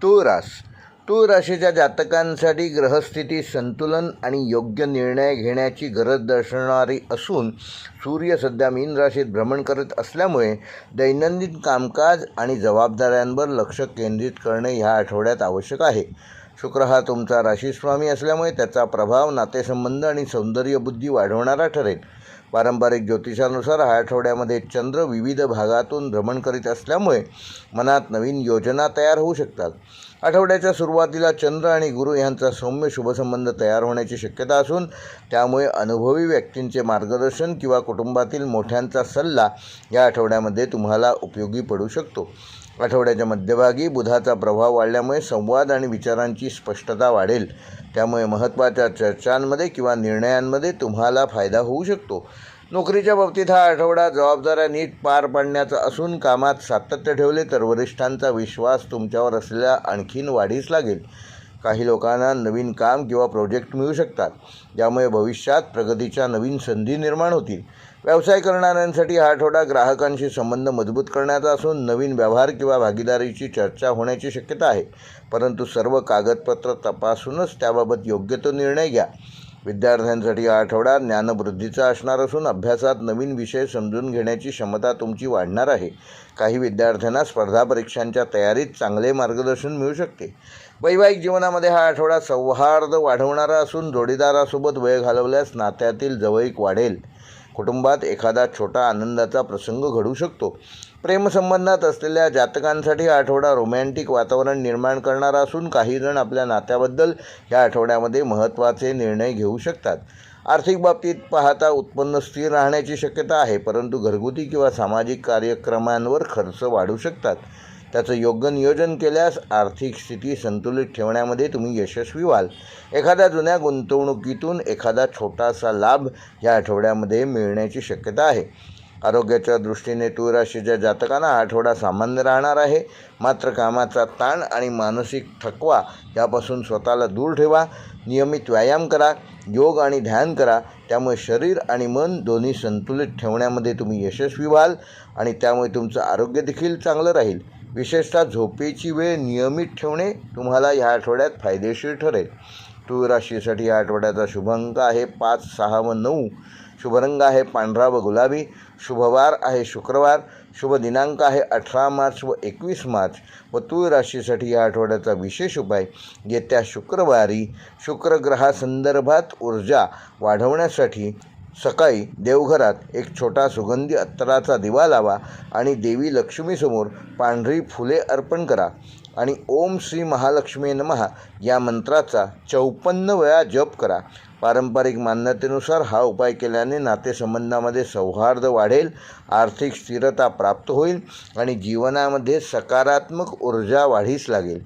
तूळ राशीच्या जातकांसाठी ग्रहस्थिती संतुलन आणि योग्य निर्णय घेण्याची गरज दर्शवणारी असून सूर्य सध्या मीन राशीत भ्रमण करत असल्यामुळे दैनंदिन कामकाज आणि जबाबदाऱ्यांवर लक्ष केंद्रित करणे ह्या आठवड्यात आवश्यक आहे. शुक्र हा तुमचा राशीस्वामी असल्यामुळे त्याचा प्रभाव नातेसंबंध आणि सौंदर्यबुद्धी वाढवणारा ठरेल. पारंपरिक ज्योतिषानुसार हा आठवड्यामध्ये चंद्र विविध भागातून भ्रमण करीत असल्यामुळे मनात नवीन योजना तयार होऊ शकतात. आठवड्याच्या सुरुवातीला चंद्र आणि गुरु यांचा सौम्य शुभसंबंध तयार होण्याची शक्यता असून त्यामुळे अनुभवी व्यक्तींचे मार्गदर्शन किंवा कुटुंबातील मोठ्यांचा सल्ला या आठवड्यामध्ये तुम्हाला उपयोगी पडू शकतो. आठवड्याच्या मध्यभागी बुधाचा प्रभाव वाढल्यामुळे संवाद आणि विचारांची स्पष्टता वाढेल. त्यामुळे महत्त्वाच्या चर्चांमध्ये किंवा निर्णयांमध्ये तुम्हाला फायदा होऊ शकतो. नोकरीच्या बाबतीत हा आठवडा जबाबदाऱ्या नीट पार पाडण्याचा असून कामात सातत्य ठेवले तर वरिष्ठांचा विश्वास तुमच्यावर असलेला आणखीन वाढीस लागेल. काही लोकांना नवीन काम किंवा प्रोजेक्ट मिळू शकतात, ज्यामुळे भविष्यात प्रगतीच्या नवीन संधी निर्माण होतील. व्यवसाय करणाऱ्यांसाठी हा आठवडा ग्राहकांशी संबंध मजबूत करण्याचा असून नवीन व्यवहार किंवा भागीदारीची चर्चा होण्याची शक्यता आहे, परंतु सर्व कागदपत्र तपासूनच त्याबाबत योग्य तो निर्णय घ्या. विद्यार्थ्यांसाठी हा आठवडा ज्ञानवृद्धीचा असणार असून अभ्यासात नवीन विषय समजून घेण्याची क्षमता तुमची वाढणार आहे. काही विद्यार्थ्यांना स्पर्धा परीक्षांच्या तयारीत चांगले मार्गदर्शन मिळू शकते. वैवाहिक जीवनामध्ये हा आठवडा सौहार्द वाढवणारा असून जोडीदारासोबत वेळ घालवल्यास नात्यातील जवळीक वाढेल. कुटुंबात एखादा छोटा आनंदाचा प्रसंग घडू शकतो. प्रेमसंबंधात असलेल्या जातकांसाठी हा आठवडा रोमॅन्टिक वातावरण निर्माण करणारा असून काही जण आपल्या नात्याबद्दल या आठवड्यामध्ये महत्त्वाचे निर्णय घेऊ शकतात. आर्थिक बाबतीत पाहता उत्पन्न स्थिर राहण्याची शक्यता आहे, परंतु घरगुती किंवा सामाजिक कार्यक्रमांवर खर्च वाढू शकतात. त्याचं योग्य नियोजन केल्यास आर्थिक स्थिती संतुलित ठेवण्यामध्ये तुम्ही यशस्वी व्हाल. एखाद्या जुन्या गुंतवणुकीतून एखादा छोटासा लाभ या आठवड्यामध्ये मिळण्याची शक्यता आहे. आरोग्याच्या दृष्टीने तूळ राशीच्या जातकांना हा आठवडा सामान्य राहणार आहे, मात्र कामाचा ताण आणि मानसिक थकवा यापासून स्वतःला दूर ठेवा. नियमित व्यायाम करा, योग आणि ध्यान करा. त्यामुळे शरीर आणि मन दोन्ही संतुलित ठेवण्यामध्ये तुम्ही यशस्वी व्हाल आणि त्यामुळे तुमचं आरोग्य देखील चांगलं राहील. विशेषतः झोपेची वेळ नियमित ठेवणे तुम्हाला ह्या आठवड्यात फायदेशीर ठरेल. तूळ राशीसाठी या आठवड्याचा शुभ अंक आहे 5, 6 व 9. शुभ रंग आहे पांढरा व गुलाबी. शुभवार आहे शुक्रवार. शुभ दिनांक आहे 18 मार्च व 21 मार्च. व तूळ राशीसाठी या आठवड्याचा विशेष उपाय येत्या शुक्रवारी शुक्र ग्रहासंदर्भात ऊर्जा वाढवण्यासाठी सकाळी देवघरात एक छोटा सुगंधी अत्तराचा दिवा लावा आणि देवी लक्ष्मीसमोर पांढरी फुले अर्पण करा आणि ओम श्री महालक्ष्मी नमः या मंत्राचा 54 वेळा जप करा. पारंपरिक मान्यतेनुसार हा उपाय केल्याने नातेसंबंधामध्ये सौहार्द वाढेल, आर्थिक स्थिरता प्राप्त होईल आणि जीवनामध्ये सकारात्मक ऊर्जा वाढीस लागेल.